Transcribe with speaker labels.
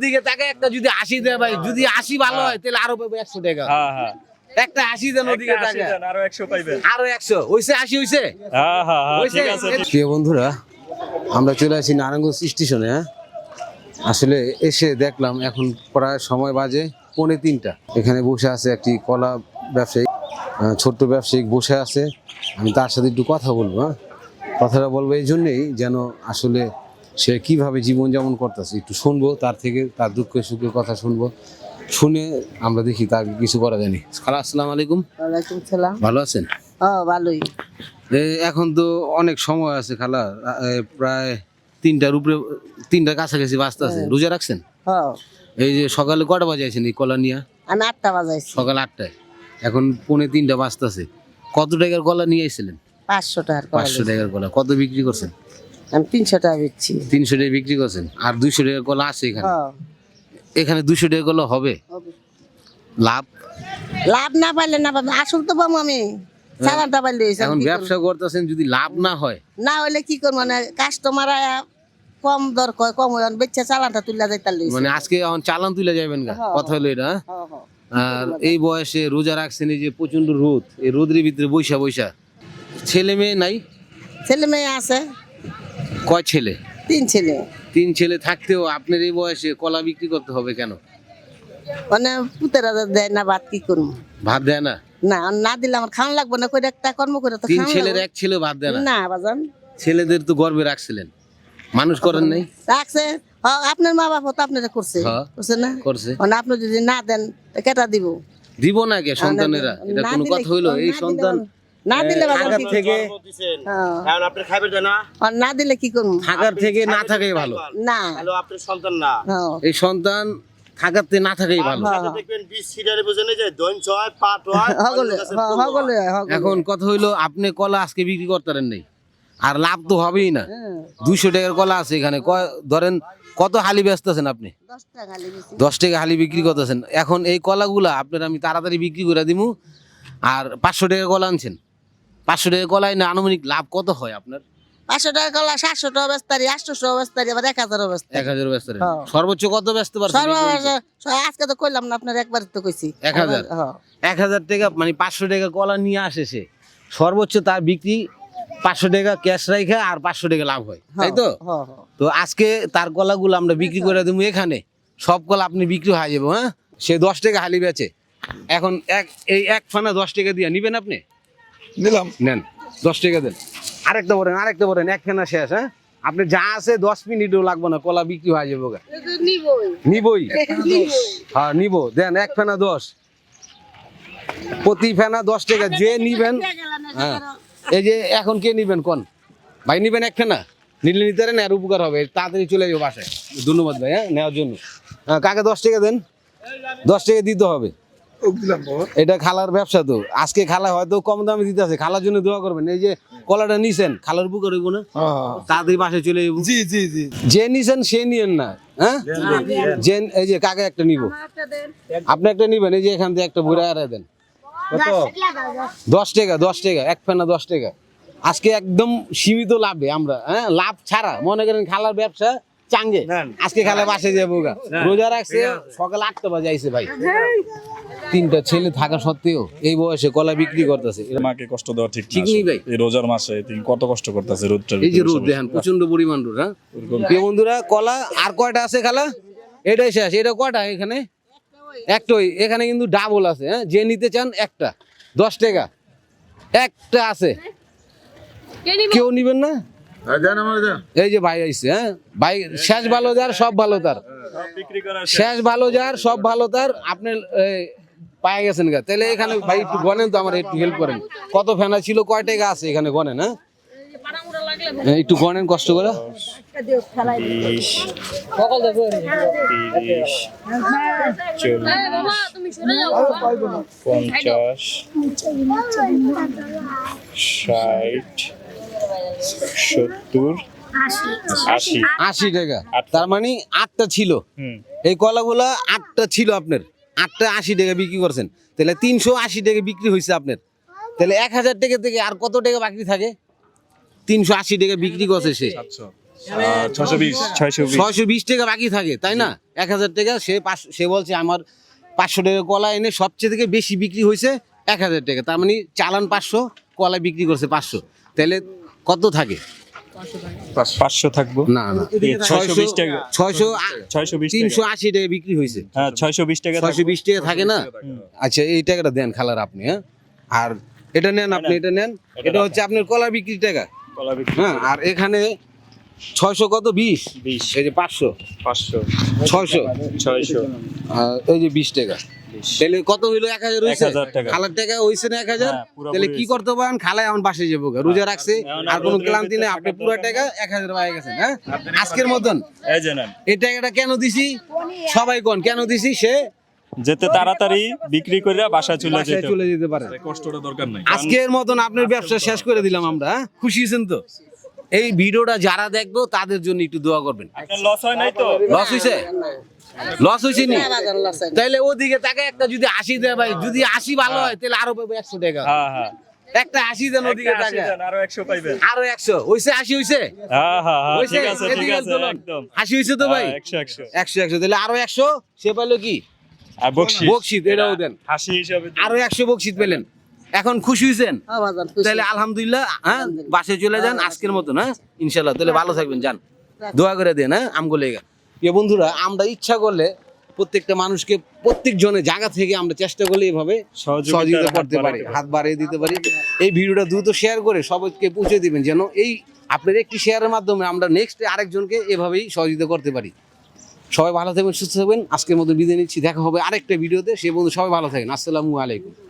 Speaker 1: দিকে তাকে একটা যদি 80 দেয় ভাই, যদি 80 ভালো হয় তাহলে আরো পাবো 100 টাকা।
Speaker 2: হ্যাঁ হ্যাঁ
Speaker 1: একটা 80 দেন ওদিকে তাকে,
Speaker 2: আরো 100 পাইবেন।
Speaker 1: আরো 100 হইছে, 80 হইছে।
Speaker 2: হ্যাঁ হ্যাঁ ঠিক আছে।
Speaker 1: প্রিয় বন্ধুরা, আমরা চলে আসি নারায়ণগঞ্জ স্টেশনে। আসলে এসে দেখলাম এখন প্রায় সময় বাজে 2:45। এখানে বসে আছে একটি কলা ব্যবসায়ী, ছোট্ট ব্যবসায়িক বসে আছে। আমি তার সাথে একটু কথা বলবো। কথাটা বলবো এই জন্যেই যেন আসলে সে কিভাবে জীবনযাপন করতেছে একটু শুনবো তার থেকে, তার দুঃখে সুখের কথা শুনবো, শুনে আমরা দেখি তার কিছু করা জানি। খালা, আসসালামু আলাইকুম।
Speaker 3: ওয়ালাইকুম সালাম।
Speaker 1: ভালো আছেন?
Speaker 3: ভালোই।
Speaker 1: এখন তো অনেক সময় আছে খালা, প্রায় 3টার উপরে, 3টার কাছাকাছি বাজতে আছে। রোজা রাখছেন? এই যে সকালে কটা বাজে আছেন এই কলা নিয়ে?
Speaker 3: আমি 8টা বাজাইছি।
Speaker 1: সকাল 8টায়, এখন 2:45 বাজতেছে। কত টাকার কলা নিয়ে আইছিলেন?
Speaker 3: 500 টাকার।
Speaker 1: 500 টাকার কলা। কত বিক্রি করছেন?
Speaker 3: আমি 300 টাকা বেচছি।
Speaker 1: 300 টাকা বিক্রি করছেন, আর 200 টাকার কলা আছে এখানে। এখানে 200 টাকার কলা হবে? লাভ
Speaker 3: লাভ না পাইলে না পাবেন, আসল তো পাবো আমি। চালানটা পাইলে হইছে।
Speaker 1: এখন ব্যবসা করতেছেন, যদি লাভ না হয়?
Speaker 3: না হইলে কি করব, মানে কাস্টমার কম দর কয়, কম হয় বেচে চালানটা তুইলা যাইতাল লইছে।
Speaker 1: মানে আজকে এখন চালান তুলে যাবেন গা, কথা হলো এটা। আর এই বয়সে রোজা রাখছেন, এই যে প্রচন্ড রোদ, এই রোদের ভিতরে বৈশা বৈশা। ছেলে মেয়ে নাই?
Speaker 3: ছেলে মেয়ে আছে।
Speaker 1: কয় ছেলে?
Speaker 3: 3 ছেলে।
Speaker 1: 3 ছেলে থাকতেও আপনার এই বয়সে কলা বিক্রি করতে হবে কেন?
Speaker 3: মানে পুতেরা দেয় না, ভাত কি করব?
Speaker 1: ভাত দেয় না?
Speaker 3: না, না দিলে আমার খাওয়ান লাগবে না, কই একটা কর্ম করে তো
Speaker 1: 3
Speaker 3: খাওয়ান
Speaker 1: ছেলের
Speaker 3: লাগবে।
Speaker 1: এক ছেলে ভাত দেয় না?
Speaker 3: না বাজান।
Speaker 1: ছেলেদের তো গর্বে রাখছিলেন, মানুষ করেন নাই?
Speaker 3: রাখছে। আপনার মা বাবা তো আপনারা করছে, করছে না?
Speaker 1: করছে।
Speaker 3: মানে আপনি যদি না দেন কেটা দিব?
Speaker 1: দিব না কে সন্তানেরা? এটা
Speaker 3: না
Speaker 1: কোনো
Speaker 3: দিলে-
Speaker 1: কথা হইলো? এই
Speaker 3: না
Speaker 1: সন্তান
Speaker 3: দিলে- না দিলে বাজান
Speaker 1: থাকার
Speaker 3: কি
Speaker 1: থেকে,
Speaker 3: হ্যাঁ। আর না দিলে কি করবো?
Speaker 1: থাকার থেকে না থাকাই ভালো।
Speaker 3: না,
Speaker 4: আপনার সন্তান না,
Speaker 3: হ্যাঁ।
Speaker 1: এই সন্তান থাকার থেকে না থাকাই ভালো।
Speaker 4: দেখবেন 20 সিরিয়ালে বুঝেন যে দইন হয়, পাট হয়,
Speaker 3: হগলে, হগলে, হগলে।
Speaker 1: এখন কথা হইলো, আপনি কলা আজকে বিক্রি করতেন নাই, আর লাভ তো হবেই না। 200 টাকার কলা আছে এখানে, ধরেন কত হালি ব্যস্ত আছেন আপনি?
Speaker 3: 10 টাকা খালি বেশি।
Speaker 1: 10 টাকা হালি বিক্রি করতেছেন। এখন এই কলাগুলা আপনার আমি তাড়াতাড়ি বিক্রি করে দিমু, আর 500 টাকার কলা আনছেন। 500 টাকার কলায় না আনুমানিক লাভ কত হয় আপনার?
Speaker 3: 500 টাকা কলা 700 টাকা বেচতারি, 800 বেচতারি, আবার 1000 বেচতারি।
Speaker 1: 1000 ব্যস্ত।
Speaker 3: হ্যাঁ।
Speaker 1: সর্বোচ্চ কত ব্যস্ত পারছেন?
Speaker 3: আজকে তো কইলাম না আপনার, একবার তো কইছি
Speaker 1: 1000। 1000 টাকা মানে 500 টাকা কলা নিয়ে আসে সে, সর্বোচ্চ তার বিক্রি 500 টাকা ক্যাশ রাখা, আর 500 টাকা লাভ হয়, তাই তো? তো আজকে তার কলাগুলো আমরা বিক্রি করে দেবো এখানে, সব কলা আপনি বিক্রি হয়ে যাবো। হ্যাঁ, সে 10 টাকা হালি বেচে। এখন এক ফানা 10 টাকা দিয়ে নিবেন আপনি?
Speaker 2: নিলাম।
Speaker 1: নেন, 10 টাকা দেন। আরেকটা বলেন, এক ফানা শেষ। হ্যাঁ, আপনি যা আছে 10 মিনিটও লাগবে না, কলা বিক্রি হয়ে যাবো। নিবই? হ্যাঁ নিবো, দেন এক ফানা 10, প্রতি ফেনা 10 টাকা যে নিবেন। হ্যাঁ, এই যে এখন কে নিবেন কোন ভাই? নিবেন এক ফেনা? নিলে নিতে পারেন, আর উপকার হবে, তাড়াতাড়ি চলে যাবো বাসায়। ধন্যবাদ ভাই, হ্যাঁ নেওয়ার জন্য। হ্যাঁ, কাকে 10 টাকা দেন, 10 টাকা দিতে হবে। এটা খালার ব্যবসা, তো আজকে খালা হয়তো কম দামে দিতে আছে, খালার জন্য দোয়া করবেন। এই যে কলাটা নিছেন, খালার উপকার হইব না? তাড়াতাড়ি বাসায় চলে যাবো।
Speaker 2: জি জি জি।
Speaker 1: যে নিছেন সে নিয়েন না। হ্যাঁ, এই যে কাকে একটা নিব, আপনি একটা নিবেন। এই যে এখান থেকে একটা বুড়া আড়াই দেন। 10 টাকা, 10 টাকা এক ফেনা, 10 টাকা। আজকে একদম সীমিত লাভে আমরা, হ্যাঁ লাভ ছাড়া। মনে করেন খালার ব্যবসা চাঙ্গে, আজকে খালা বাসে যাবো গা, রোজা রাখছে, সকাল 8টা বাজে আইছে ভাই। 3টা ছেলে থাকা সত্ত্বেও এই বয়সে কলা বিক্রি করতেছে।
Speaker 2: মাকে কষ্ট দেওয়া ঠিক
Speaker 1: ঠিক নেই ভাই।
Speaker 2: এই রোজার মাসে তিনি কত কষ্ট করতেছে রোদটার।
Speaker 1: এই যে রোদ দেখেন, প্রচন্ড পরিমাণ রোদ। হ্যাঁ প্রিয় বন্ধুরা, কলা আর কয়টা আছে খালা? এটাই শেষ। এটা কয়টা এখানে? একটাই। এখানে কিন্তু ডাবল আছে। হ্যাঁ, যে নিতে চান একটা 10 টাকা একটা আছে। কেউ নিবেন না? এই যে ভাই আইছে। হ্যাঁ ভাই, শেষ ভালো যার সব ভালো তার, শেষ ভালো যার সব ভালো তার। আপনি পায়ে গেছেন গা, তাহলে এখানে ভাই একটু গনেন তো, আমার একটু হেল্প করেন। কত ফেনা ছিল, কয় টাকা আছে এখানে গনেন। হ্যাঁ একটু গনেন কষ্ট করে।
Speaker 2: 20, 30, 40, 50, 60, 70, 80।
Speaker 1: 80 টাকা। তার মানে 8টা ছিল এই কলাগুলা, 8টা ছিল আপনার, 8টা 80 টাকা বিক্রি করছেন। তাহলে 380 টাকা বিক্রি হয়েছে আপনার। তাহলে 1000 টাকা থেকে আর কত টাকা বাকি থাকে? 380 টাকা বিক্রি করছে সে।
Speaker 2: 620
Speaker 1: 620 টাকা বাকি থাকে তাই না? 1000 টাকা সে বলছে আমার 500 টাকা কলা এনে সবচেয়ে থেকে বেশি বিক্রি হয়েছে 1000 টাকা, তার মানে চালান 500, কলা বিক্রি করছে 500, তাহলে কত থাকে?
Speaker 2: 500 থাকবো
Speaker 1: না না
Speaker 2: 620 টাকা
Speaker 1: 620 380 টাকা বিক্রি হয়েছে।
Speaker 2: হ্যাঁ 620 টাকা
Speaker 1: 620 টাকা থাকে না? আচ্ছা এই টাকাটা দেন খালার আপনি, হ্যাঁ আর এটা নেন আপনি, এটা নেন, এটা হচ্ছে আপনার কলা বিক্রির টাকা।
Speaker 2: কলা বিক্রি
Speaker 1: হ্যাঁ আর এখানে 600 কত 20 এই যে 500 600 এই যে 20 টাকা, তাহলে কত হইলো? 1000 হইছে।
Speaker 2: 1000 টাকা।
Speaker 1: খালার টাকা হইছে না 1000?
Speaker 2: হ্যাঁ, পুরোপুরি
Speaker 1: তাহলে কি
Speaker 2: হইছে।
Speaker 1: করতে পারেন? খালায় এখন বাসে যাবো গা, রোজা রাখছে
Speaker 2: এখন
Speaker 1: আর কোনো
Speaker 2: রোজার
Speaker 1: ক্লান্তি
Speaker 2: ভিতরে
Speaker 1: নেই, আপনি
Speaker 2: থাকার
Speaker 1: পুরো
Speaker 2: দরকার
Speaker 1: টাকা 1000 পাই গেছেন। হ্যাঁ আজকের মতন
Speaker 2: এই যে নেন।
Speaker 1: এই টাকাটা কেন দিছি সবাই কোন কেন দিছি? সে
Speaker 2: যেতে তাড়াতাড়ি বিক্রি করে বাসায় চলে
Speaker 1: বাসায়
Speaker 2: যেতে
Speaker 1: চলে যেতে পারে।
Speaker 2: কষ্টটা দরকার নাই
Speaker 1: আজকের মতন আপনার ব্যবসা শেষ করে দিলাম আমরা, হ্যাঁ? খুশি হয়েছেন তো? এই ভিডিওটা যারা দেখবো তাদের জন্য একটু দোয়া করবেন।
Speaker 2: আপনার লস হয় নাই তো?
Speaker 1: লস হইছে? লস হইছে নি? তাইলে ওদিকে তাকে একটা যদি 80 দেয় ভাই, যদি 80 ভালো হয় তাহলে আরো পাবে 100 টাকা।
Speaker 2: হ্যাঁ হ্যাঁ
Speaker 1: একটা 80 দেন ওদিকে
Speaker 2: একটা 80
Speaker 1: তাকে,
Speaker 2: দেন, আরো 100 পাইবেন।
Speaker 1: আরো 100 হইছে, 80 হইছে,
Speaker 2: হ্যাঁ হ্যাঁ হ্যাঁ
Speaker 1: হইছে?
Speaker 2: ঠিক আছে ঠিক
Speaker 1: এদিকে
Speaker 2: আছে
Speaker 1: তুলুন।
Speaker 2: একদম
Speaker 1: 80 হইছে তো ভাই?
Speaker 2: 100
Speaker 1: 100 তাহলে আরো 100 সে পাইলো কি?
Speaker 2: আর বকশিশ
Speaker 1: বকশিশ, এটাও দেন।
Speaker 2: হাসি হিসাবে
Speaker 1: আরো 100 বকশিশ পেলেন। এখন খুশি হইছেন?
Speaker 3: হ্যাঁ বাজান, খুশি।
Speaker 1: তাহলে আলহামদুলিল্লাহ, হ্যাঁ বাসে চলে যান আজকের মতন, হ্যাঁ ইনশাল্লাহ। তাহলে ভালো থাকবেন, যান, দোয়া করে দেন, হ্যাঁ আমগুলো এগা। বন্ধুরা আমরা ইচ্ছা করলে প্রত্যেকটা মানুষকে প্রত্যেক জনের জায়গা থেকে আমরা চেষ্টা করলে এভাবে সহযোগিতা করতে পারি, হাত বাড়িয়ে দিতে পারি। এই ভিডিওটা দ্রুত শেয়ার করে সবাইকে পৌঁছে দিবেন, যেন এই আপনার একটি শেয়ারের মাধ্যমে আমরা নেক্সট আরেকজনকে এভাবেই সহযোগিতা করতে পারি। সবাই ভালো থাকবেন, সুস্থ থাকবেন। আজকের মতো বিদায় নিচ্ছি, দেখা হবে আরেকটা ভিডিওতে। সে বন্ধু সবাই ভালো থাকেন। আসসালামু আলাইকুম।